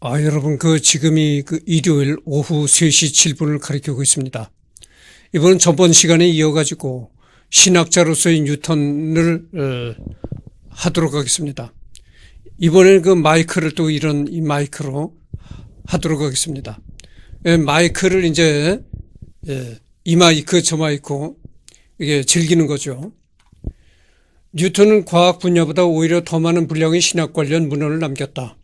여러분, 지금이 일요일 오후 3시 7분을 가리키고 있습니다. 이번은 전번 시간에 이어가지고 신학자로서의 뉴턴을 하도록 하겠습니다. 이번엔 마이크를 또 이 마이크로 하도록 하겠습니다. 마이크를 이제, 이 마이크, 저 마이크, 이게 즐기는 거죠. 뉴턴은 과학 분야보다 오히려 더 많은 분량의 신학 관련 문헌을 남겼다.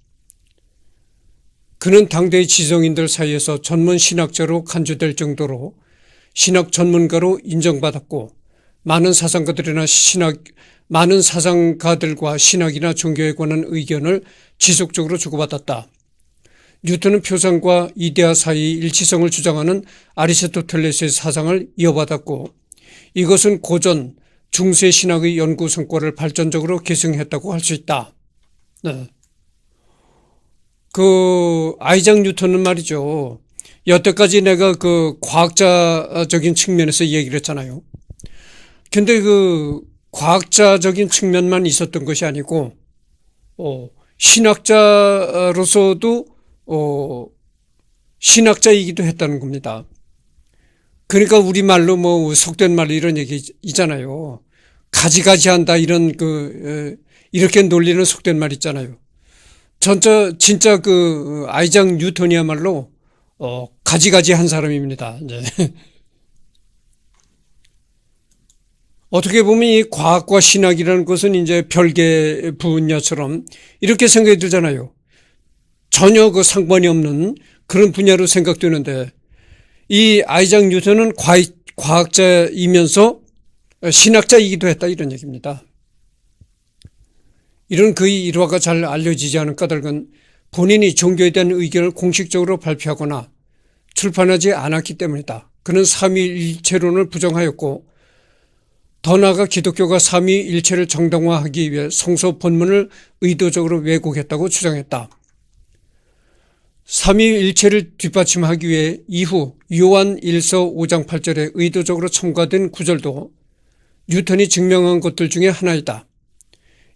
그는 당대의 지성인들 사이에서 전문 신학자로 간주될 정도로 신학 전문가로 인정받았고 많은 사상가들과 신학이나 종교에 관한 의견을 지속적으로 주고받았다. 뉴턴은 표상과 이데아 사이의 일치성을 주장하는 아리스토텔레스의 사상을 이어받았고 이것은 고전 중세 신학의 연구 성과를 발전적으로 계승했다고 할 수 있다. 네. 아이작 뉴턴은 말이죠. 여태까지 내가 과학자적인 측면에서 얘기를 했잖아요. 근데 과학자적인 측면만 있었던 것이 아니고, 신학자로서도, 신학자이기도 했다는 겁니다. 그러니까 우리말로 속된 말로 이런 얘기 있잖아요. 가지가지 한다, 이렇게 놀리는 속된 말 있잖아요. 진짜 아이작 뉴턴이야말로, 가지가지 한 사람입니다. 이제. 어떻게 보면 이 과학과 신학이라는 것은 이제 별개 분야처럼 이렇게 생각이 들잖아요. 전혀 상관이 없는 그런 분야로 생각되는데 이 아이작 뉴턴은 과학자이면서 신학자이기도 했다 이런 얘기입니다. 이런 그의 일화가 잘 알려지지 않은 까닭은 본인이 종교에 대한 의견을 공식적으로 발표하거나 출판하지 않았기 때문이다. 그는 삼위일체론을 부정하였고 더 나아가 기독교가 삼위일체를 정당화하기 위해 성서 본문을 의도적으로 왜곡했다고 주장했다. 삼위일체를 뒷받침하기 위해 이후 요한 1서 5장 8절에 의도적으로 첨가된 구절도 뉴턴이 증명한 것들 중에 하나이다.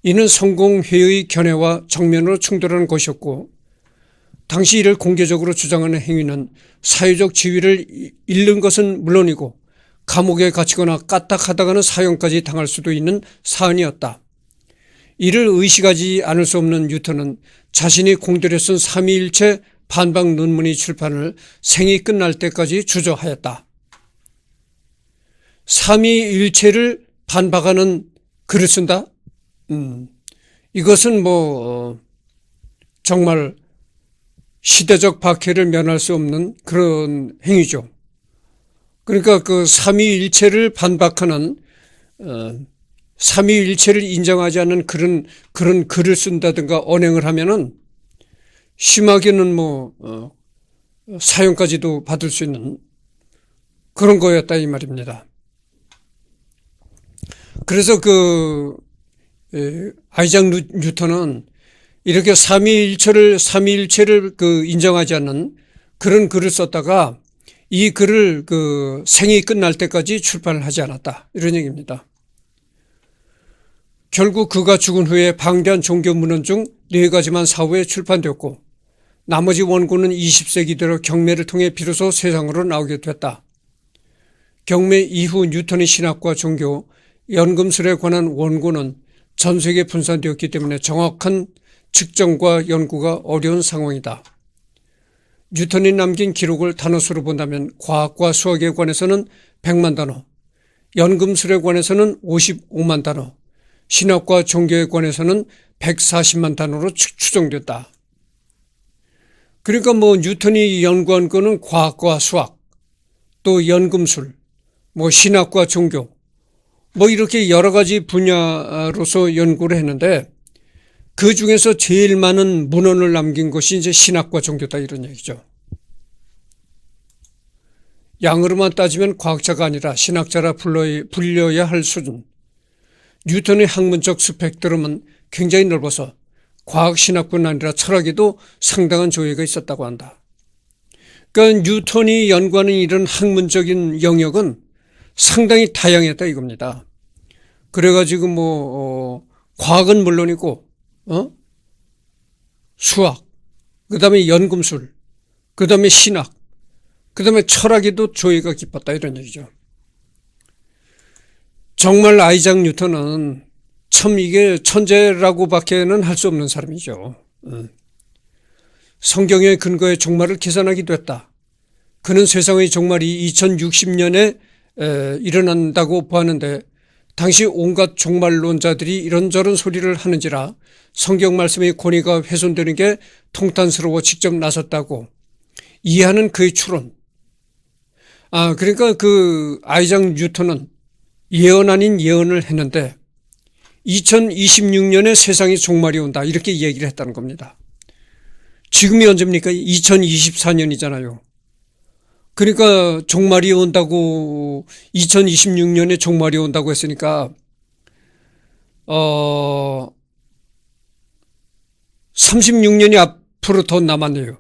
이는 성공회의 견해와 정면으로 충돌하는 것이었고 당시 이를 공개적으로 주장하는 행위는 사회적 지위를 잃는 것은 물론이고 감옥에 갇히거나 까딱하다가는 사형까지 당할 수도 있는 사안이었다. 이를 의식하지 않을 수 없는 뉴턴은 자신이 공들여 쓴 삼위일체 반박 논문의 출판을 생이 끝날 때까지 주저하였다. 삼위일체를 반박하는 글을 쓴다? 이것은 정말 시대적 박해를 면할 수 없는 그런 행위죠. 그러니까 삼위일체를 반박하는, 삼위일체를 인정하지 않는 그런 글을 쓴다든가 언행을 하면은 심하게는 사형까지도 받을 수 있는 그런 거였다 이 말입니다. 그래서 아이작 뉴턴은 이렇게 삼위일체를 인정하지 않는 그런 글을 썼다가 이 글을 생이 끝날 때까지 출판을 하지 않았다. 이런 얘기입니다. 결국 그가 죽은 후에 방대한 종교 문헌 중 4가지만 사후에 출판되었고 나머지 원고는 20세기 들어 경매를 통해 비로소 세상으로 나오게 됐다. 경매 이후 뉴턴의 신학과 종교, 연금술에 관한 원고는 전 세계에 분산되었기 때문에 정확한 측정과 연구가 어려운 상황이다. 뉴턴이 남긴 기록을 단어수로 본다면 과학과 수학에 관해서는 100만 단어, 연금술에 관해서는 55만 단어, 신학과 종교에 관해서는 140만 단어로 추정됐다. 그러니까 뉴턴이 연구한 거는 과학과 수학, 또 연금술, 신학과 종교, 이렇게 여러 가지 분야로서 연구를 했는데 그 중에서 제일 많은 문헌을 남긴 것이 이제 신학과 종교다 이런 얘기죠. 양으로만 따지면 과학자가 아니라 신학자라 불려야 할 수준. 뉴턴의 학문적 스펙트럼은 굉장히 넓어서 과학 신학뿐 아니라 철학에도 상당한 조예가 있었다고 한다. 그러니까 뉴턴이 연구하는 이런 학문적인 영역은 상당히 다양했다 이겁니다. 그래가지고 과학은 물론이고 수학, 그 다음에 연금술, 그 다음에 신학, 그 다음에 철학에도 조예가 깊었다 이런 얘기죠. 정말 아이작 뉴턴은 참 이게 천재라고밖에는 할 수 없는 사람이죠. 성경의 근거에 종말을 계산하기도 했다. 그는 세상의 종말이 2060년에 일어난다고 보았는데 당시 온갖 종말론자들이 이런저런 소리를 하는지라 성경 말씀의 권위가 훼손되는 게 통탄스러워 직접 나섰다고 이해하는 그의 추론. 그러니까 그 아이작 뉴턴은 예언 아닌 예언을 했는데 2026년에 세상의 종말이 온다 이렇게 얘기를 했다는 겁니다. 지금이 언제입니까? 2024년이잖아요. 그러니까 종말이 온다고 2026년에 종말이 온다고 했으니까 36년이 앞으로 더 남았네요.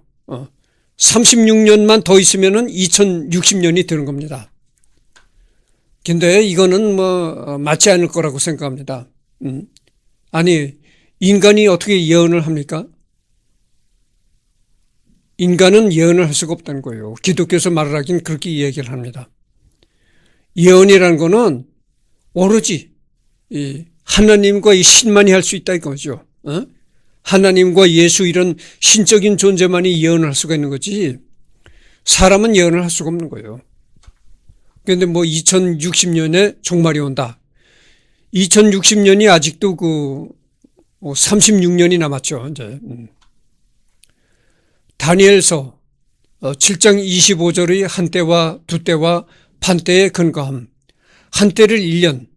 36년만 더 있으면은 2060년이 되는 겁니다. 근데 이거는 맞지 않을 거라고 생각합니다. 아니, 인간이 어떻게 예언을 합니까? 인간은 예언을 할 수가 없다는 거예요. 기독교에서 말을 하긴 그렇게 얘기를 합니다. 예언이라는 거는 오로지 하나님과 이 신만이 할 수 있다 이거죠. 하나님과 예수 이런 신적인 존재만이 예언을 할 수가 있는 거지 사람은 예언을 할 수가 없는 거예요. 그런데 2060년에 종말이 온다. 2060년이 아직도 36년이 남았죠. 이제. 다니엘서 7장 25절의 한때와 두때와 반때의 근거함. 한때를 1년,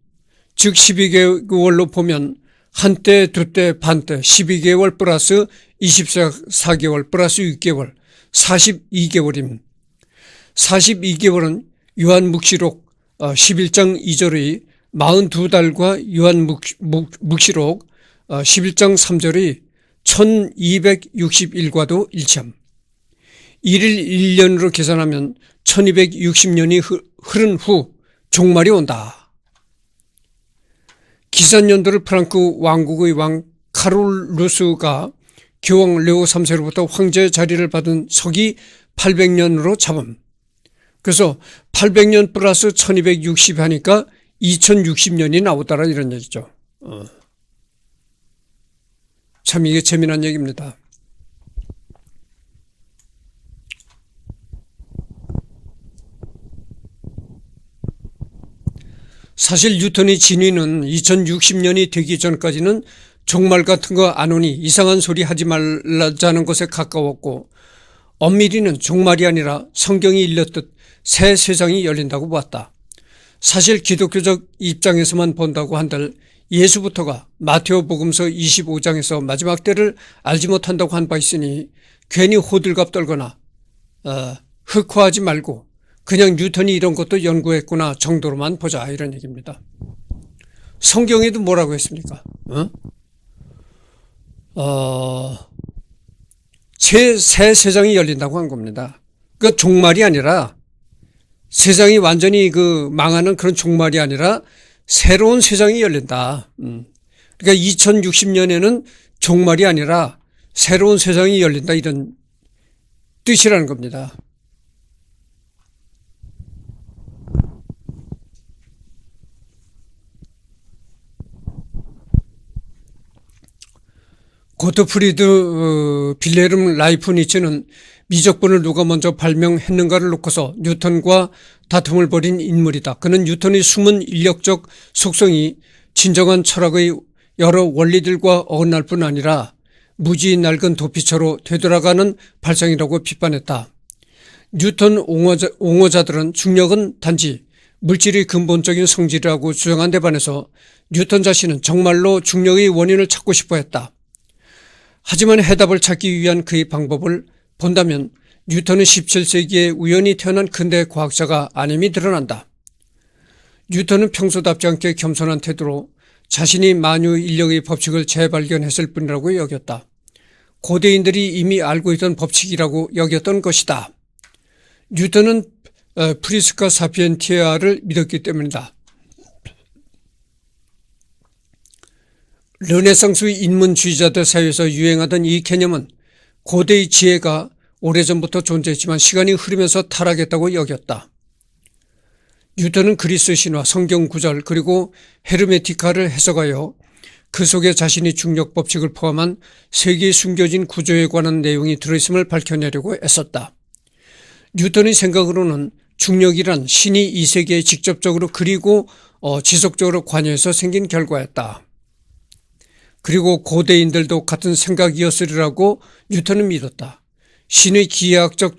즉 12개월로 보면 한때, 두때, 반때, 12개월 플러스 24개월 플러스 6개월, 42개월임. 42개월은 요한묵시록 11장 2절의 42달과 요한묵시록 11장 3절의 1261과도 일치함. 1일 1년으로 계산하면 1260년이 흐른 후 종말이 온다. 기산연도를 프랑크 왕국의 왕 카롤루스가 교황 레오 3세로부터 황제 자리를 받은 서기 800년으로 잡음. 그래서 800년 플러스 1260 하니까 2060년이 나오더라 이런 얘기죠. 참 이게 재미난 얘기입니다. 사실 뉴턴의 진위는 2060년이 되기 전까지는 종말 같은 거 안 오니 이상한 소리 하지 말자는 것에 가까웠고 엄밀히는 종말이 아니라 성경이 일렀듯 새 세상이 열린다고 보았다. 사실 기독교적 입장에서만 본다고 한들 예수부터가 마테오 복음서 25장에서 마지막 때를 알지 못한다고 한 바 있으니 괜히 호들갑 떨거나 흑화하지 말고 그냥 뉴턴이 이런 것도 연구했구나 정도로만 보자 이런 얘기입니다. 성경에도 뭐라고 했습니까? 새 세상이 열린다고 한 겁니다. 그 종말이 아니라 세상이 완전히 망하는 그런 종말이 아니라 새로운 세상이 열린다. 그러니까 2060년에는 종말이 아니라 새로운 세상이 열린다 이런 뜻이라는 겁니다. 고트프리드 빌헤름 라이프니츠는 미적분을 누가 먼저 발명했는가를 놓고서 뉴턴과 다툼을 벌인 인물이다. 그는 뉴턴의 숨은 인력적 속성이 진정한 철학의 여러 원리들과 어긋날 뿐 아니라 무지 낡은 도피처로 되돌아가는 발상이라고 비판했다. 뉴턴 옹호자들은 중력은 단지 물질의 근본적인 성질이라고 주장한 데 반해서 뉴턴 자신은 정말로 중력의 원인을 찾고 싶어 했다. 하지만 해답을 찾기 위한 그의 방법을 본다면 뉴턴은 17세기에 우연히 태어난 근대 과학자가 아님이 드러난다. 뉴턴은 평소답지 않게 겸손한 태도로 자신이 만유 인력의 법칙을 재발견했을 뿐이라고 여겼다. 고대인들이 이미 알고 있던 법칙이라고 여겼던 것이다. 뉴턴은 프리스카 사피엔티아를 믿었기 때문이다. 르네상스 인문주의자들 사이에서 유행하던 이 개념은 고대의 지혜가 오래전부터 존재했지만 시간이 흐르면서 타락했다고 여겼다. 뉴턴은 그리스 신화, 성경 구절 그리고 헤르메티카를 해석하여 그 속에 자신이 중력 법칙을 포함한 세계에 숨겨진 구조에 관한 내용이 들어있음을 밝혀내려고 애썼다. 뉴턴의 생각으로는 중력이란 신이 이 세계에 직접적으로 그리고 지속적으로 관여해서 생긴 결과였다. 그리고 고대인들도 같은 생각이었으리라고 뉴턴은 믿었다. 신의 기하학적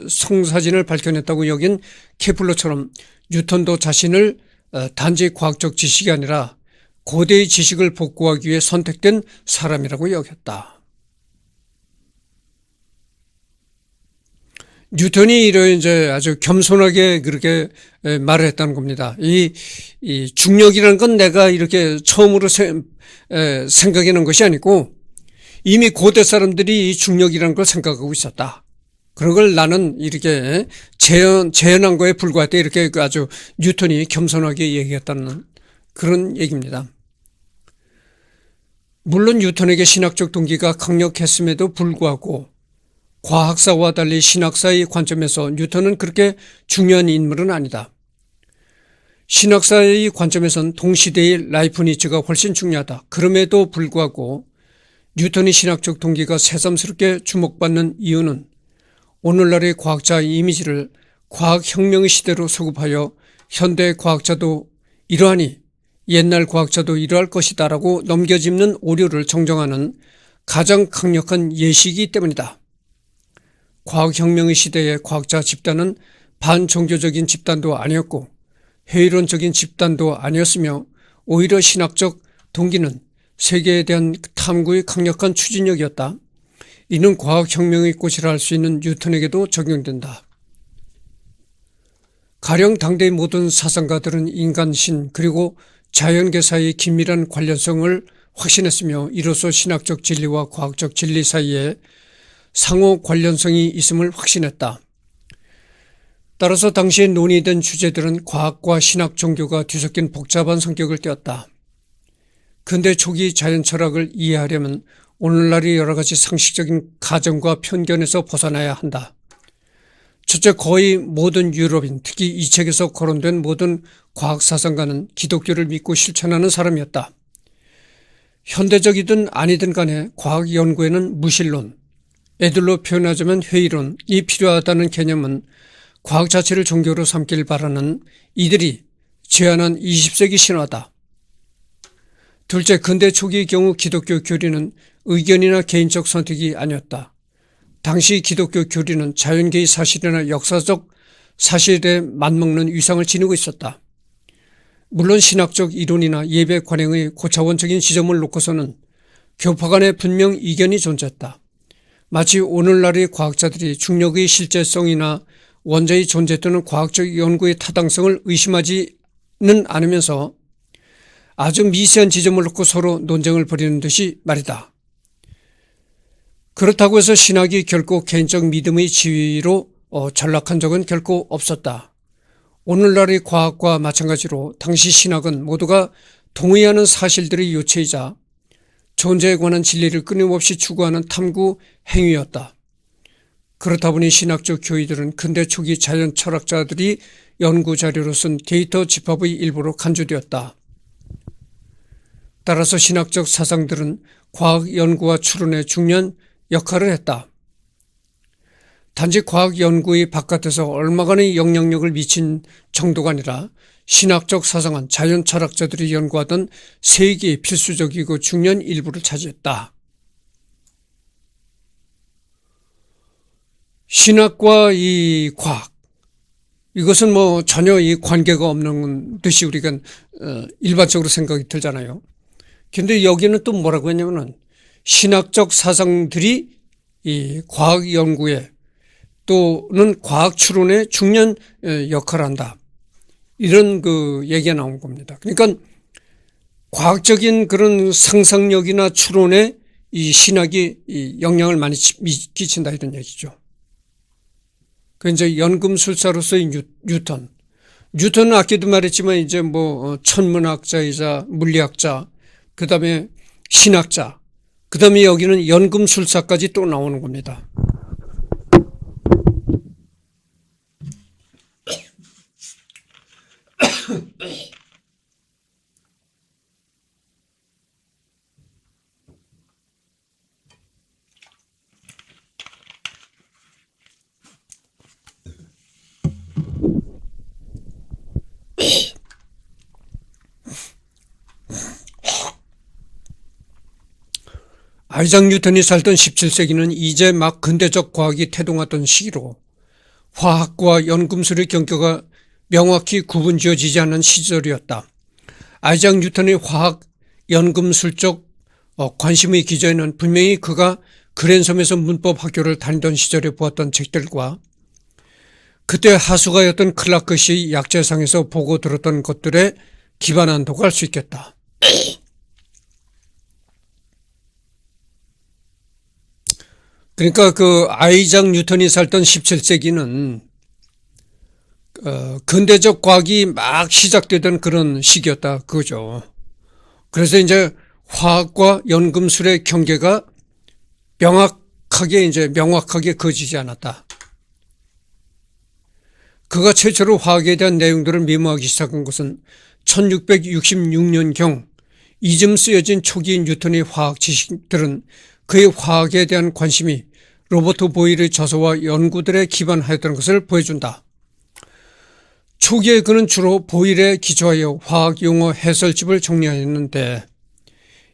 성사진을 밝혀냈다고 여긴 케플러처럼 뉴턴도 자신을 단지 과학적 지식이 아니라 고대의 지식을 복구하기 위해 선택된 사람이라고 여겼다. 뉴턴이 이제 아주 겸손하게 그렇게 말을 했다는 겁니다. 이 중력이라는 건 내가 이렇게 처음으로 생각해낸 것이 아니고 이미 고대 사람들이 이 중력이라는 걸 생각하고 있었다. 그런 걸 나는 이렇게 재현한 거에 불과했다. 이렇게 아주 뉴턴이 겸손하게 얘기했다는 그런 얘기입니다. 물론 뉴턴에게 신학적 동기가 강력했음에도 불구하고 과학사와 달리 신학사의 관점에서 뉴턴은 그렇게 중요한 인물은 아니다. 신학사의 관점에선 동시대의 라이프니츠가 훨씬 중요하다. 그럼에도 불구하고 뉴턴의 신학적 동기가 새삼스럽게 주목받는 이유는 오늘날의 과학자의 이미지를 과학혁명의 시대로 소급하여 현대 과학자도 이러하니 옛날 과학자도 이러할 것이다 라고 넘겨짚는 오류를 정정하는 가장 강력한 예시이기 때문이다. 과학혁명의 시대의 과학자 집단은 반종교적인 집단도 아니었고 회의론적인 집단도 아니었으며 오히려 신학적 동기는 세계에 대한 탐구의 강력한 추진력이었다. 이는 과학혁명의 꽃이라 할 수 있는 뉴턴에게도 적용된다. 가령 당대의 모든 사상가들은 인간신 그리고 자연계 사이의 긴밀한 관련성을 확신했으며 이로써 신학적 진리와 과학적 진리 사이에 상호 관련성이 있음을 확신했다. 따라서 당시에 논의된 주제들은 과학과 신학 종교가 뒤섞인 복잡한 성격을 띠었다. 근대 초기 자연 철학을 이해하려면 오늘날의 여러 가지 상식적인 가정과 편견에서 벗어나야 한다. 첫째, 거의 모든 유럽인, 특히 이 책에서 거론된 모든 과학사상가는 기독교를 믿고 실천하는 사람이었다. 현대적이든 아니든 간에 과학 연구에는 무신론, 애들로 표현하자면 회의론이 필요하다는 개념은 과학 자체를 종교로 삼길 바라는 이들이 제안한 20세기 신화다. 둘째, 근대 초기의 경우 기독교 교리는 의견이나 개인적 선택이 아니었다. 당시 기독교 교리는 자연계의 사실이나 역사적 사실에 맞먹는 위상을 지니고 있었다. 물론 신학적 이론이나 예배 관행의 고차원적인 지점을 놓고서는 교파 간에 분명 이견이 존재했다. 마치 오늘날의 과학자들이 중력의 실제성이나 원자의 존재 또는 과학적 연구의 타당성을 의심하지는 않으면서 아주 미세한 지점을 놓고 서로 논쟁을 벌이는 듯이 말이다. 그렇다고 해서 신학이 결코 개인적 믿음의 지위로 전락한 적은 결코 없었다. 오늘날의 과학과 마찬가지로 당시 신학은 모두가 동의하는 사실들의 요체이자 존재에 관한 진리를 끊임없이 추구하는 탐구 행위였다. 그렇다 보니 신학적 교의들은 근대 초기 자연 철학자들이 연구 자료로 쓴 데이터 집합의 일부로 간주되었다. 따라서 신학적 사상들은 과학 연구와 추론에 중요한 역할을 했다. 단지 과학 연구의 바깥에서 얼마간의 영향력을 미친 정도가 아니라 신학적 사상은 자연 철학자들이 연구하던 세계의 필수적이고 중요한 일부를 차지했다. 신학과 이 과학, 이것은 전혀 이 관계가 없는 듯이 우리가 일반적으로 생각이 들잖아요. 근데 여기는 또 뭐라고 했냐면은 신학적 사상들이 이 과학 연구에 또는 과학 추론에 중요한 역할을 한다. 이런 얘기가 나온 겁니다. 그러니까 과학적인 그런 상상력이나 추론에 이 신학이 이 영향을 많이 끼친다 이런 얘기죠. 그 이제 연금술사로서의 뉴턴. 뉴턴은 아까도 말했지만 이제 천문학자이자 물리학자, 그 다음에 신학자, 그 다음에 여기는 연금술사까지 또 나오는 겁니다. 아이작 뉴턴이 살던 17세기는 이제 막 근대적 과학이 태동하던 시기로 화학과 연금술의 경계가 명확히 구분지어지지 않은 시절이었다. 아이작 뉴턴의 화학, 연금술적 관심의 기저에는 분명히 그가 그랜섬에서 문법 학교를 다니던 시절에 보았던 책들과 그때 하수가였던 클라크 씨 약재상에서 보고 들었던 것들에 기반한다고 할 수 있겠다. 그러니까 그 아이작 뉴턴이 살던 17세기는 근대적 과학이 막 시작되던 그런 시기였다 그거죠. 그래서 이제 화학과 연금술의 경계가 명확하게 그어지지 않았다. 그가 최초로 화학에 대한 내용들을 메모하기 시작한 것은 1666년경 이즘 쓰여진 초기 뉴턴의 화학 지식들은 그의 화학에 대한 관심이 로버트 보일의 저서와 연구들에 기반하였다는 것을 보여준다. 초기에 그는 주로 보일에 기초하여 화학 용어 해설집을 정리하였는데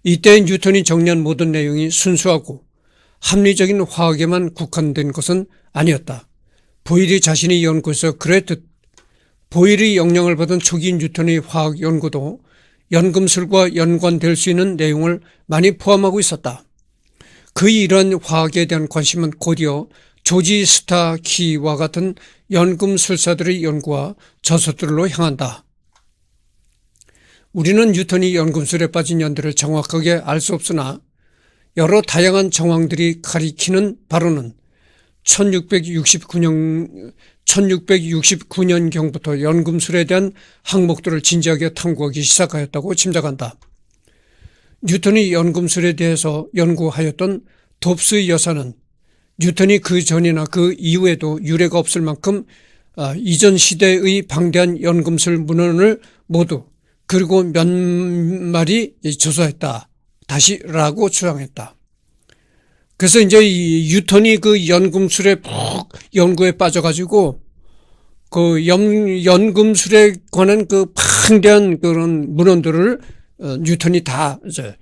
이때 뉴턴이 정리한 모든 내용이 순수하고 합리적인 화학에만 국한된 것은 아니었다. 보일이 자신의 연구에서 그랬듯 보일의 영향을 받은 초기 뉴턴의 화학 연구도 연금술과 연관될 수 있는 내용을 많이 포함하고 있었다. 그의 이러한 화학에 대한 관심은 곧이어 조지 스타키와 같은 연금술사들의 연구와 저서들로 향한다. 우리는 뉴턴이 연금술에 빠진 연들을 정확하게 알 수 없으나 여러 다양한 정황들이 가리키는 바로는 1669년경부터 연금술에 대한 항목들을 진지하게 탐구하기 시작하였다고 짐작한다. 뉴턴이 연금술에 대해서 연구하였던 돕스의 여사는 뉴턴이 그 전이나 그 이후에도 유례가 없을 만큼 이전 시대의 방대한 연금술 문헌을 모두 그리고 몇 마리 조사했다. 다시라고 주장했다. 그래서 이제 이 뉴턴이 그 연금술에 푹 연구에 빠져가지고 그 연금술에 관한 그 방대한 그런 문헌들을 뉴턴이 다 이제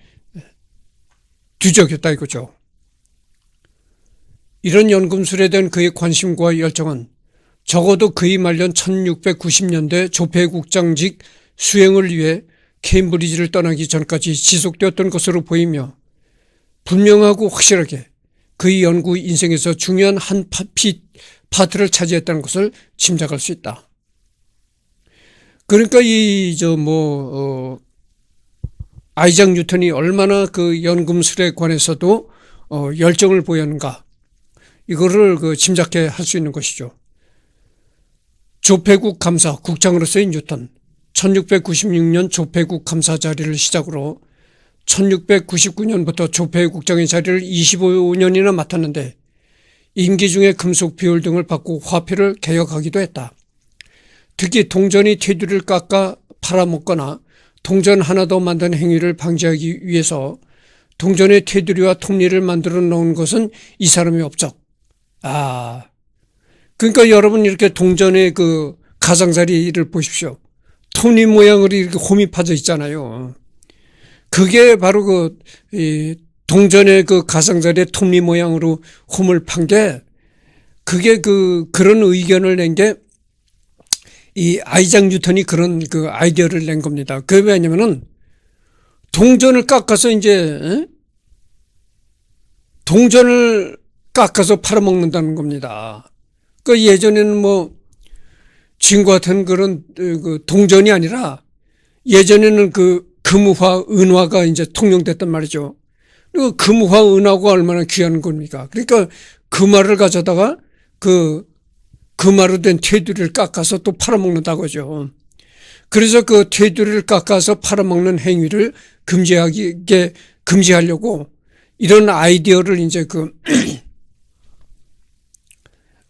뒤적였다 이거죠. 이런 연금술에 대한 그의 관심과 열정은 적어도 그의 말년 1690년대 조폐국장직 수행을 위해 케임브리지를 떠나기 전까지 지속되었던 것으로 보이며 분명하고 확실하게 그의 연구 인생에서 중요한 한 파트를 차지했다는 것을 짐작할 수 있다. 그러니까 아이작 뉴턴이 얼마나 그 연금술에 관해서도 열정을 보였는가 이거를 짐작해 할 수 있는 것이죠. 조폐국 감사 국장으로서의 뉴턴 1696년 조폐국 감사 자리를 시작으로 1699년부터 조폐국장의 자리를 25년이나 맡았는데 임기 중에 금속 비율 등을 받고 화폐를 개혁하기도 했다. 특히 동전이 테두리를 깎아 팔아먹거나 동전 하나 더 만든 행위를 방지하기 위해서 동전의 테두리와 톱니를 만들어 놓은 것은 이 사람의 업적. 그러니까 여러분 이렇게 동전의 그 가장자리를 보십시오. 톱니 모양으로 이렇게 홈이 파져 있잖아요. 그게 바로 동전의 그 가장자리의 톱니 모양으로 홈을 판 게 그게 그런 의견을 낸 게 이 아이작 뉴턴이 그런 그 아이디어를 낸 겁니다. 그게 왜냐면은 동전을 깎아서 동전을 깎아서 팔아먹는다는 겁니다. 그 예전에는 지금 같은 그런 그 동전이 아니라 예전에는 그 금화, 은화가 이제 통용됐단 말이죠. 그리고 금화, 은화가 얼마나 귀한 겁니까? 그러니까 금화를 가져다가 금화로 된 테두리를 깎아서 또 팔아먹는다고 하죠. 그래서 그 테두리를 깎아서 팔아먹는 행위를 금지하려고 이런 아이디어를 이제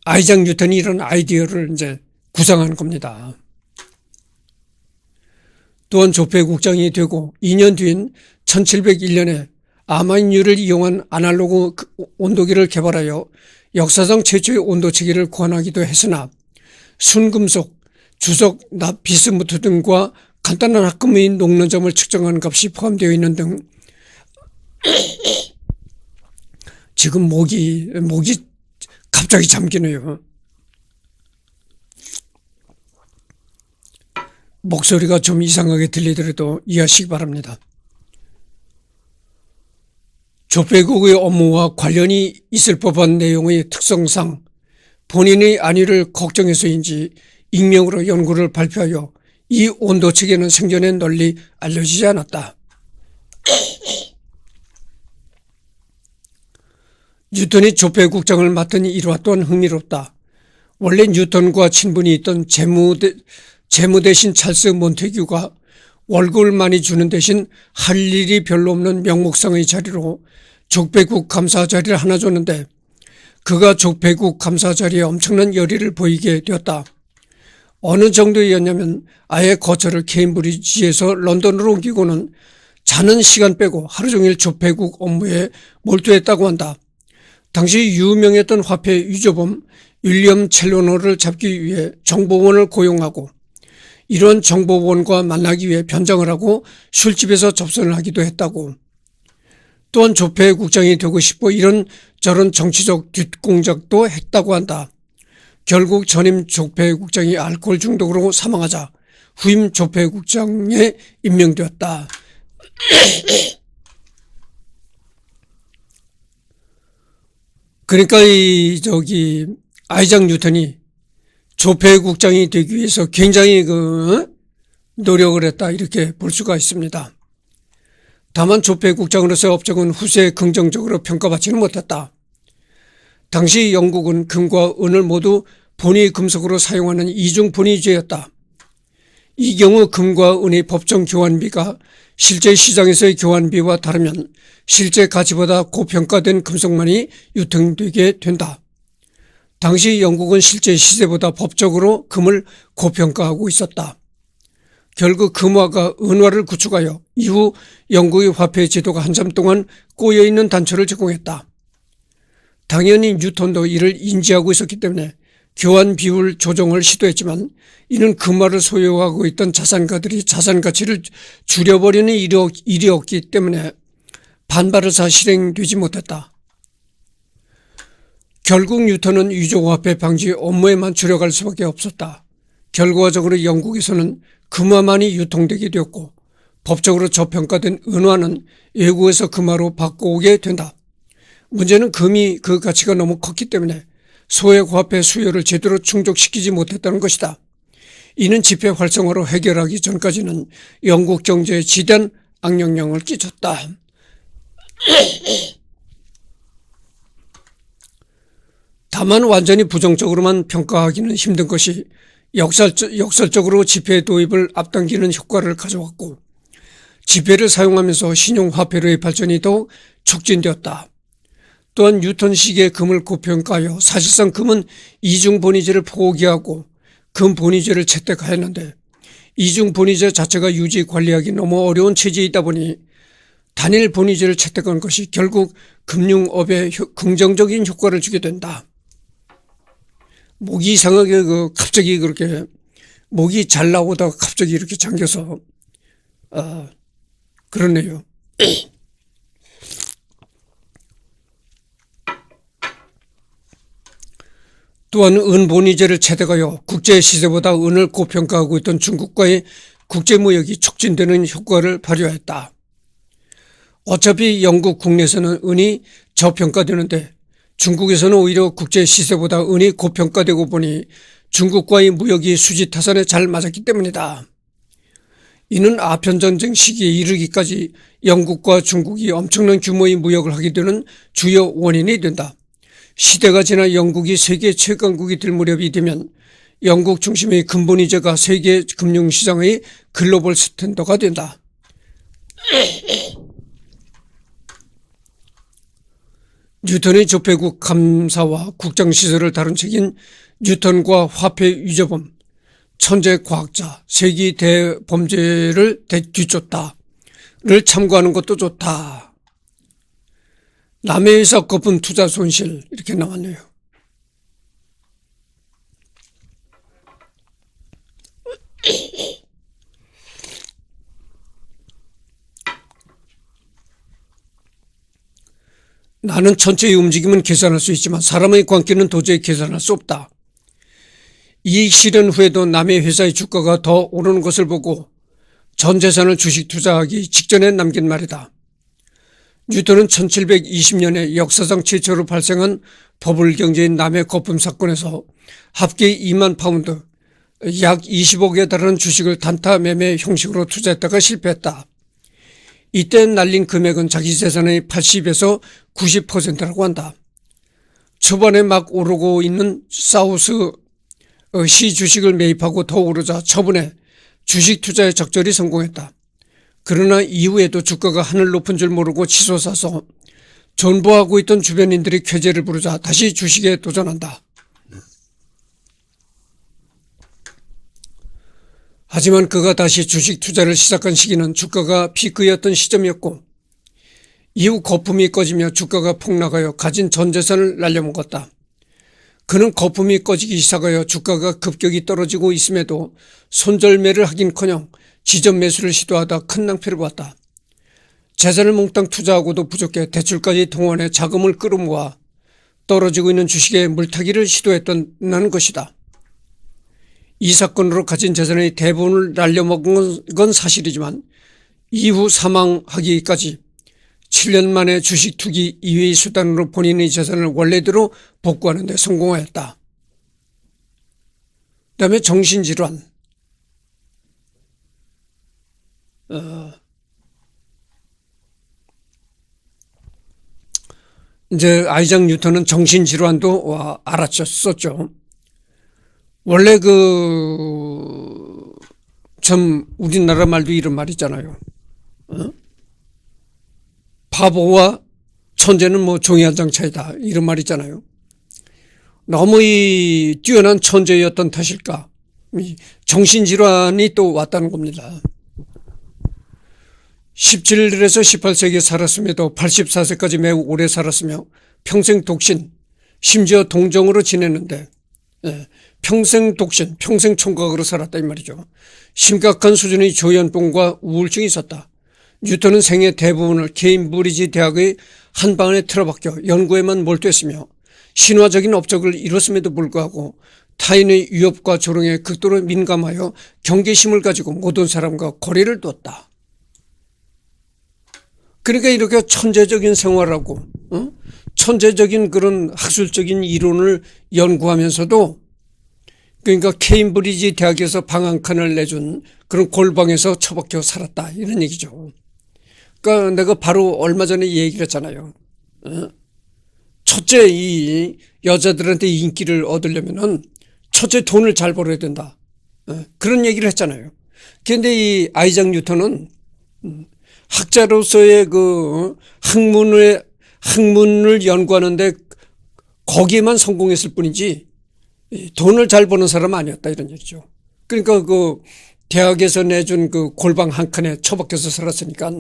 아이작 뉴턴이 이런 아이디어를 이제 구상한 겁니다. 또한 조폐국장이 되고 2년 뒤인 1701년에 아마니유를 이용한 아날로그 온도계를 개발하여 역사상 최초의 온도체계를 고안하기도 했으나 순금속, 주석, 납, 비스무트 등과 간단한 합금의 녹는점을 측정하는 값이 포함되어 있는 등 지금 목이 갑자기 잠기네요. 목소리가 좀 이상하게 들리더라도 이해하시기 바랍니다. 조폐국의 업무와 관련이 있을 법한 내용의 특성상 본인의 안위를 걱정해서인지 익명으로 연구를 발표하여 이 온도체계는 생전에 널리 알려지지 않았다. 뉴턴이 조폐국장을 맡은 일화 또한 흥미롭다. 원래 뉴턴과 친분이 있던 재무 대신 찰스 몬테규가 월급을 많이 주는 대신 할 일이 별로 없는 명목상의 자리로 조폐국 감사 자리를 하나 줬는데 그가 조폐국 감사 자리에 엄청난 열의를 보이게 되었다. 어느 정도였냐면 아예 거처를 케임브리지에서 런던으로 옮기고는 자는 시간 빼고 하루 종일 조폐국 업무에 몰두했다고 한다. 당시 유명했던 화폐 위조범 윌리엄 첼로너를 잡기 위해 정보원을 고용하고 이런 정보원과 만나기 위해 변장을 하고 술집에서 접선을 하기도 했다고. 또한 조폐국장이 되고 싶어 이런저런 정치적 뒷공작도 했다고 한다. 결국 전임 조폐국장이 알코올 중독으로 사망하자 후임 조폐국장에 임명되었다. 그러니까 아이작 뉴턴이 조폐국장이 되기 위해서 굉장히 노력을 했다 이렇게 볼 수가 있습니다. 다만 조폐국장으로서의 업적은 후세에 긍정적으로 평가받지는 못했다. 당시 영국은 금과 은을 모두 본위 금속으로 사용하는 이중 본위제였다. 이 경우 금과 은의 법정 교환비가 실제 시장에서의 교환비와 다르면 실제 가치보다 고평가된 금속만이 유통되게 된다. 당시 영국은 실제 시세보다 법적으로 금을 고평가하고 있었다. 결국 금화가 은화를 구축하여 이후 영국의 화폐 제도가 한참 동안 꼬여있는 단초를 제공했다. 당연히 뉴턴도 이를 인지하고 있었기 때문에 교환 비율 조정을 시도했지만 이는 금화를 소유하고 있던 자산가들이 자산 가치를 줄여버리는 일이었기 때문에 반발해서 실행되지 못했다. 결국 뉴턴은 위조화폐 방지 업무에만 주력할 수밖에 없었다. 결과적으로 영국에서는 금화만이 유통되게 되었고 법적으로 저평가된 은화는 외국에서 금화로 바꿔오게 된다. 문제는 금이 그 가치가 너무 컸기 때문에 소액 화폐 수요를 제대로 충족시키지 못했다는 것이다. 이는 지폐 활성화로 해결하기 전까지는 영국 경제에 지대한 악영향을 끼쳤다. 다만 완전히 부정적으로만 평가하기는 힘든 것이 역설적으로 지폐 도입을 앞당기는 효과를 가져왔고 지폐를 사용하면서 신용화폐로의 발전이 더욱 촉진되었다. 또한 뉴턴식의 금을 고평가하여 사실상 금은 이중본위제를 포기하고 금본위제를 채택하였는데 이중본위제 자체가 유지 관리하기 너무 어려운 체제이다 보니 단일 본위제를 채택한 것이 결국 금융업에 긍정적인 효과를 주게 된다. 목이 이상하게 갑자기 그렇게 목이 잘 나오다가 갑자기 이렇게 잠겨서 그러네요. 또한 은본위제를 채택하여 국제 시세보다 은을 고평가하고 있던 중국과의 국제무역이 촉진되는 효과를 발휘하였다. 어차피 영국 국내에서는 은이 저평가되는데 중국에서는 오히려 국제 시세보다 은이 고평가되고 보니 중국과의 무역이 수지타산에 잘 맞았기 때문이다. 이는 아편전쟁 시기에 이르기까지 영국과 중국이 엄청난 규모의 무역을 하게 되는 주요 원인이 된다. 시대가 지나 영국이 세계 최강국이 될 무렵이 되면 영국 중심의 금본위제가 세계 금융시장의 글로벌 스탠더가 된다. 뉴턴의 조폐국 감사와 국장시설을 다룬 책인 뉴턴과 화폐 위조범, 천재 과학자, 세기 대범죄를 뒤쫓다를 참고하는 것도 좋다. 남의 회사 거품 투자 손실 이렇게 나왔네요. 나는 전체의 움직임은 계산할 수 있지만 사람의 관계는 도저히 계산할 수 없다. 이익 실현 후에도 남의 회사의 주가가 더 오르는 것을 보고 전 재산을 주식 투자하기 직전에 남긴 말이다. 뉴턴은 1720년에 역사상 최초로 발생한 버블 경제인 남의 거품 사건에서 합계 2만 파운드, 약 20억에 달하는 주식을 단타 매매 형식으로 투자했다가 실패했다. 이때 날린 금액은 자기 재산의 80에서 90%라고 한다. 초반에 막 오르고 있는 사우스 시 주식을 매입하고 더 오르자 처분해 주식 투자에 적절히 성공했다. 그러나 이후에도 주가가 하늘 높은 줄 모르고 치솟아서 존버하고 있던 주변인들이 쾌재를 부르자 다시 주식에 도전한다. 하지만 그가 다시 주식 투자를 시작한 시기는 주가가 피크였던 시점이었고 이후 거품이 꺼지며 주가가 폭락하여 가진 전 재산을 날려먹었다. 그는 거품이 꺼지기 시작하여 주가가 급격히 떨어지고 있음에도 손절매를 하긴커녕 지점 매수를 시도하다 큰 낭패를 봤다. 재산을 몽땅 투자하고도 부족해 대출까지 동원해 자금을 끌어모아 떨어지고 있는 주식에 물타기를 시도했다는 것이다. 이 사건으로 가진 재산의 대부분을 날려먹은 건 사실이지만 이후 사망하기까지 7년 만에 주식 투기 이외의 수단으로 본인의 재산을 원래대로 복구하는 데 성공하였다. 그다음에 정신질환. 이제 아이작 뉴턴은 정신질환도 알았었죠. 원래 참 우리나라 말도 이런 말 있잖아요. 바보와 천재는 뭐 종이 한 장 차이다 이런 말 있잖아요. 너무 이 뛰어난 천재였던 탓일까? 정신질환이 또 왔다는 겁니다. 17에서 18세기에 살았음에도 84세까지 매우 오래 살았으며 평생 독신, 심지어 동정으로 지냈는데 평생 독신, 평생 총각으로 살았다 이 말이죠. 심각한 수준의 조현병과 우울증이 있었다. 뉴턴은 생애 대부분을 케임브리지 대학의 한 방 안에 틀어박혀 연구에만 몰두했으며 신화적인 업적을 이뤘음에도 불구하고 타인의 위협과 조롱에 극도로 민감하여 경계심을 가지고 모든 사람과 거리를 뒀다. 그러니까 이렇게 천재적인 생활하고 천재적인 그런 학술적인 이론을 연구하면서도 그러니까 케임브리지 대학에서 방 한 칸을 내준 그런 골방에서 처박혀 살았다 이런 얘기죠. 그러니까 내가 바로 얼마 전에 얘기를 했잖아요. 첫째 이 여자들한테 인기를 얻으려면은 첫째 돈을 잘 벌어야 된다. 그런 얘기를 했잖아요. 그런데 이 아이작 뉴턴은 학자로서의 그 학문을 연구하는데 거기에만 성공했을 뿐이지 돈을 잘 버는 사람은 아니었다 이런 얘기죠. 그러니까 그 대학에서 내준 그 골방 한 칸에 처박혀서 살았으니까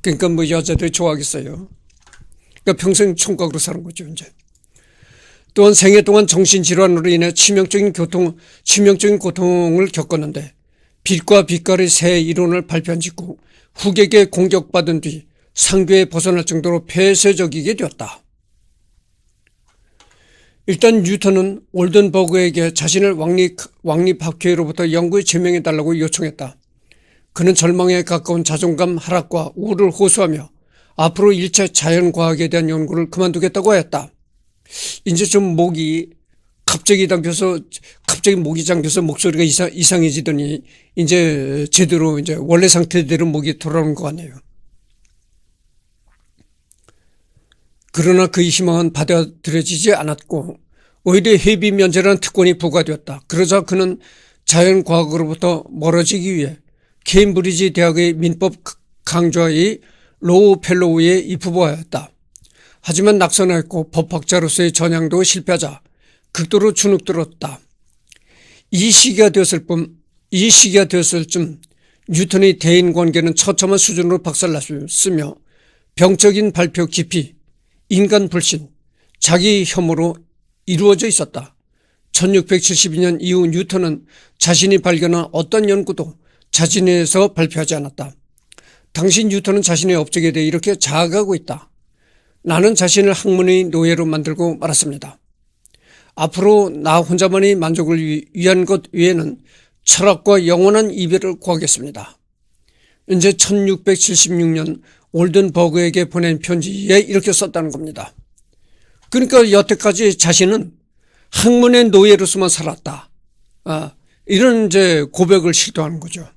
그러니까 뭐 여자들이 좋아하겠어요. 그러니까 평생 총각으로 사는 거죠 이제. 또한 생애 동안 정신질환으로 인해 치명적인 고통을 겪었는데 빛과 빛깔의 새 이론을 발표한 직후 후계에게 공격받은 뒤 상교에 벗어날 정도로 폐쇄적이게 되었다. 일단 뉴턴은 올든버그에게 자신을 왕립학회로부터 연구에 제명해달라고 요청했다. 그는 절망에 가까운 자존감 하락과 우울을 호소하며 앞으로 일체 자연과학에 대한 연구를 그만두겠다고 하였다. 이제 좀 목이 갑자기 목이 잠겨서 목소리가 이상해지더니 이제 제대로 이제 원래 상태대로 목이 돌아오는 것 같네요. 그러나 그의 희망은 받아들여지지 않았고 오히려 회비 면제라는 특권이 부과되었다. 그러자 그는 자연과학으로부터 멀어지기 위해 케임브리지 대학의 민법 강좌의 로우 펠로우에 입후보하였다. 하지만 낙선하였고 법학자로서의 전향도 실패하자 극도로 주눅들었다. 이 시기가 되었을 쯤 뉴턴의 대인관계는 처참한 수준으로 박살났으며 병적인 발표 깊이 인간 불신, 자기 혐오로 이루어져 있었다. 1672년 이후 뉴턴은 자신이 발견한 어떤 연구도 자신에서 발표하지 않았다. 당시 뉴턴은 자신의 업적에 대해 이렇게 자학하고 있다. 나는 자신을 학문의 노예로 만들고 말았습니다. 앞으로 나 혼자만의 만족을 위한 것 외에는 철학과 영원한 이별을 구하겠습니다. 이제 1676년 올든버그에게 보낸 편지에 이렇게 썼다는 겁니다. 그러니까 여태까지 자신은 학문의 노예로서만 살았다. 이런 이제 고백을 시도하는 거죠.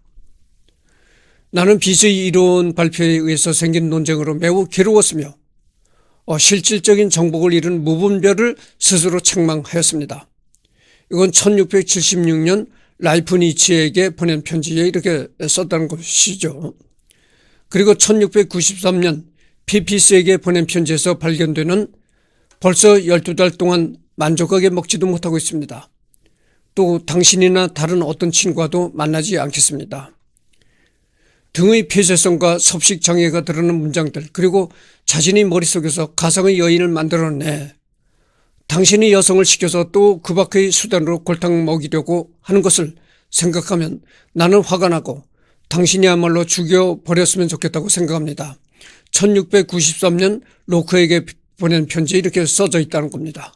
나는 비스의 이론 발표에 의해서 생긴 논쟁으로 매우 괴로웠으며 실질적인 정복을 이룬 무분별을 스스로 책망하였습니다. 이건 1676년 라이프니츠에게 보낸 편지에 이렇게 썼다는 것이죠. 그리고 1693년 피피스에게 보낸 편지에서 발견되는 벌써 12달 동안 만족하게 먹지도 못하고 있습니다. 또 당신이나 다른 어떤 친구와도 만나지 않겠습니다. 등의 폐쇄성과 섭식장애가 드러나는 문장들, 그리고 자신이 머릿속에서 가상의 여인을 만들어내 당신이 여성을 시켜서 또 그 밖의 수단으로 골탕 먹이려고 하는 것을 생각하면 나는 화가 나고 당신이야말로 죽여버렸으면 좋겠다고 생각합니다. 1693년 로크에게 보낸 편지에 이렇게 써져 있다는 겁니다.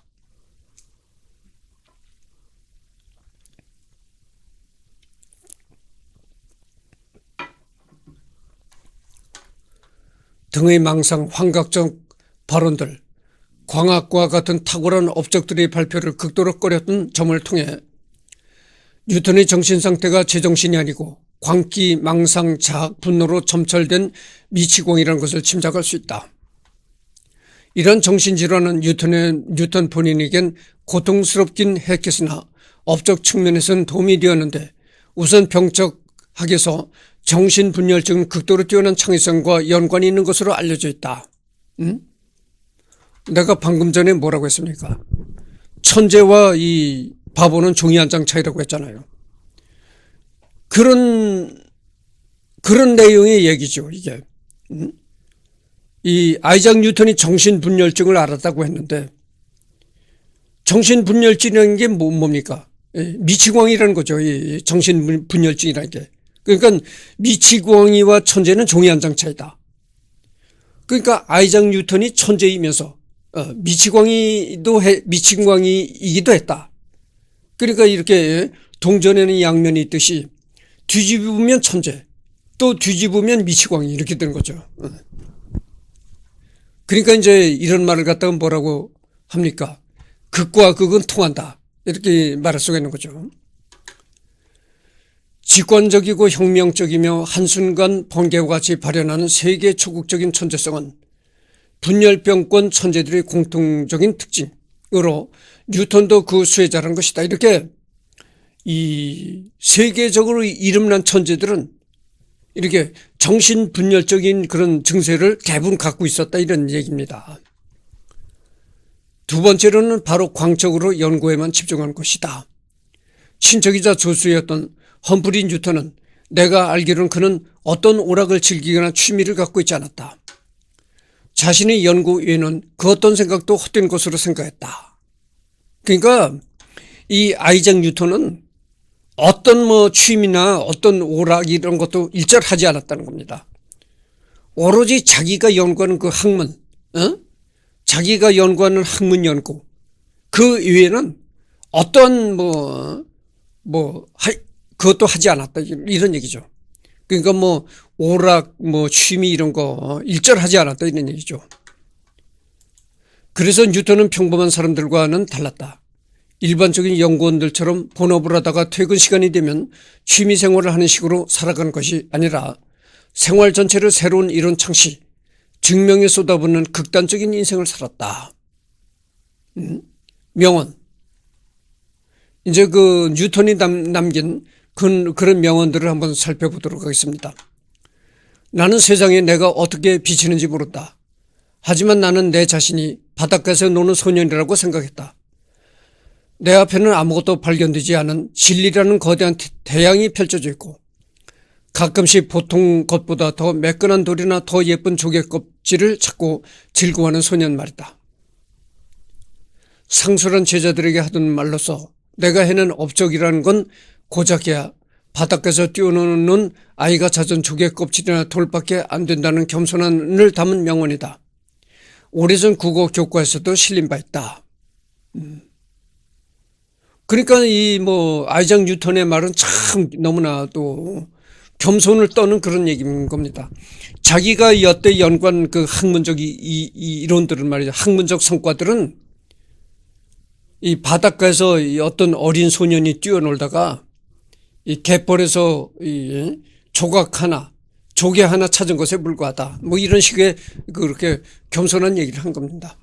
등의 망상, 환각적 발언들, 광학과 같은 탁월한 업적들의 발표를 극도로 꺼렸던 점을 통해 뉴턴의 정신상태가 제정신이 아니고 광기, 망상, 자학, 분노로 점철된 미치광이라는 것을 짐작할 수 있다. 이런 정신질환은 뉴턴 본인에겐 고통스럽긴 했겠으나 업적 측면에서는 도움이 되었는데 우선 병적 학에서 정신분열증은 극도로 뛰어난 창의성과 연관이 있는 것으로 알려져 있다. 내가 방금 전에 뭐라고 했습니까? 천재와 이 바보는 종이 한 장 차이라고 했잖아요. 그런 내용의 얘기죠, 이게. 이 아이작 뉴턴이 정신분열증을 알았다고 했는데 정신분열증이라는 게 뭡니까? 미치광이라는 거죠. 이 정신분열증이라는 게. 그러니까 미치광이와 천재는 종이 한 장 차이다. 그러니까 아이작 뉴턴이 천재이면서 미치광이이기도 했다. 그러니까 이렇게 동전에는 양면이 있듯이 뒤집으면 천재, 또 뒤집으면 미치광이 이렇게 되는 거죠. 그러니까 이제 이런 말을 갖다가 뭐라고 합니까? 극과 극은 통한다. 이렇게 말할 수가 있는 거죠. 직관적이고 혁명적이며 한순간 번개와 같이 발현하는 세계 초국적인 천재성은 분열병권 천재들의 공통적인 특징으로 뉴턴도 그 수혜자라는 것이다. 이렇게 이 세계적으로 이름난 천재들은 이렇게 정신분열적인 그런 증세를 대부분 갖고 있었다, 이런 얘기입니다. 두 번째로는 바로 광적으로 연구에만 집중한 것이다. 친척이자 조수였던 험프리 뉴턴은 내가 알기로는 그는 어떤 오락을 즐기거나 취미를 갖고 있지 않았다. 자신의 연구 외에는 그 어떤 생각도 헛된 것으로 생각했다. 그러니까 이 아이작 뉴턴은 어떤 취미나 어떤 오락 이런 것도 일절하지 않았다는 겁니다. 오로지 자기가 연구하는 그 학문, 자기가 연구하는 학문 연구, 그 이외에는 어떤 그것도 하지 않았다, 이런 얘기죠. 그러니까 오락, 취미 이런 거 일절하지 않았다, 이런 얘기죠. 그래서 뉴턴은 평범한 사람들과는 달랐다. 일반적인 연구원들처럼 본업을 하다가 퇴근 시간이 되면 취미 생활을 하는 식으로 살아가는 것이 아니라 생활 전체를 새로운 이론 창시, 증명에 쏟아붓는 극단적인 인생을 살았다. 명언. 이제 그 뉴턴이 남긴 그런 명언들을 한번 살펴보도록 하겠습니다. 나는 세상에 내가 어떻게 비치는지 모른다. 하지만 나는 내 자신이 바닷가에서 노는 소년이라고 생각했다. 내 앞에는 아무것도 발견되지 않은 진리라는 거대한 태양이 펼쳐져 있고 가끔씩 보통 것보다 더 매끈한 돌이나 더 예쁜 조개 껍질을 찾고 즐거워하는 소년 말이다. 상술한 제자들에게 하던 말로서 내가 해낸 업적이라는 건 고작이야 바닷가에서 뛰어노는 아이가 찾은 조개 껍질이나 돌밖에 안 된다는 겸손함을 담은 명언이다. 오래전 국어 교과에서도 실린 바 있다. 그러니까 아이작 뉴턴의 말은 참 너무나도 겸손을 떠는 그런 얘기인 겁니다. 자기가 여태 연구한 그 학문적 이론들은 말이죠. 학문적 성과들은 이 바닷가에서 어떤 어린 소년이 뛰어놀다가 이 갯벌에서 조개 하나 찾은 것에 불과하다. 이런 식의 그렇게 겸손한 얘기를 한 겁니다.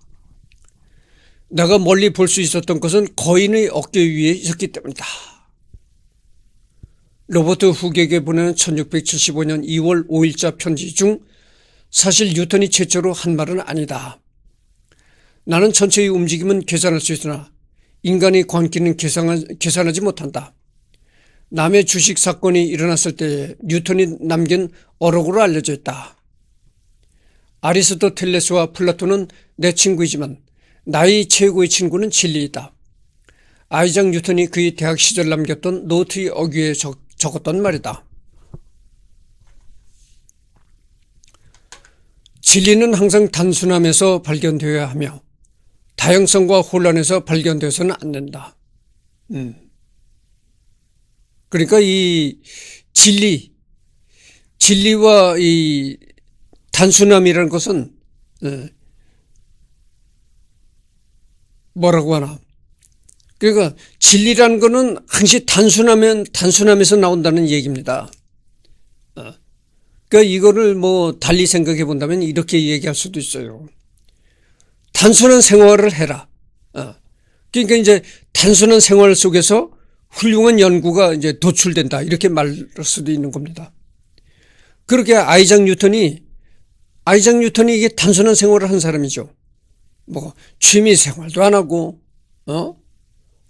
내가 멀리 볼 수 있었던 것은 거인의 어깨 위에 있었기 때문이다. 로버트 훅에게 보내는 1675년 2월 5일자 편지 중 사실 뉴턴이 최초로 한 말은 아니다. 나는 전체의 움직임은 계산할 수 있으나 인간의 광기는 계산하지 못한다. 남의 주식 사건이 일어났을 때 뉴턴이 남긴 어록으로 알려져 있다. 아리스토텔레스와 플라톤은 내 친구이지만 나의 최고의 친구는 진리이다. 아이작 뉴턴이 그의 대학 시절 남겼던 노트의 어귀에 적었던 말이다. 진리는 항상 단순함에서 발견되어야 하며 다양성과 혼란에서 발견되어서는 안 된다. 그러니까 이 진리와 이 단순함이라는 것은 뭐라고 하나. 그러니까 진리라는 것은 항시 단순함에서 나온다는 얘기입니다. 그러니까 이거를 달리 생각해 본다면 이렇게 얘기할 수도 있어요. 단순한 생활을 해라. 그러니까 이제 단순한 생활 속에서 훌륭한 연구가 이제 도출된다. 이렇게 말할 수도 있는 겁니다. 그렇게 아이작 뉴턴이 이게 단순한 생활을 한 사람이죠. 취미 생활도 안 하고,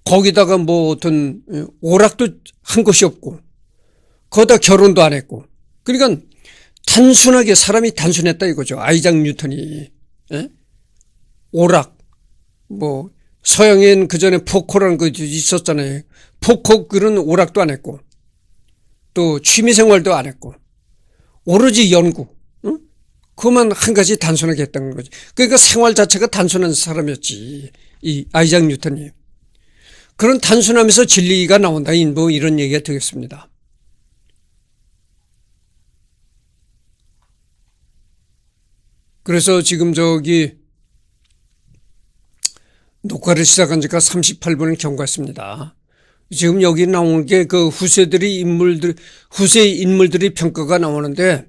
거기다가 어떤 오락도 한 것이 없고, 거기다 결혼도 안 했고. 그러니까 단순하게 사람이 단순했다 이거죠. 아이작 뉴턴이. 오락, 서양엔 그 전에 포코라는 거 있었잖아요. 포코 그런 오락도 안 했고, 또 취미생활도 안 했고, 오로지 연구, 그것만 한 가지 단순하게 했던 거지. 그러니까 생활 자체가 단순한 사람이었지. 이 아이작 뉴턴이. 그런 단순함에서 진리가 나온다. 이런 얘기가 되겠습니다. 그래서 지금 녹화를 시작한 지가 38분을 경과했습니다. 지금 여기 나오는 게 그 후세의 인물들이 평가가 나오는데,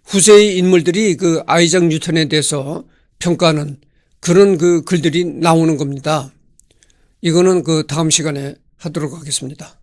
후세의 인물들이 그 아이작 뉴턴에 대해서 평가하는 그런 그 글들이 나오는 겁니다. 이거는 그 다음 시간에 하도록 하겠습니다.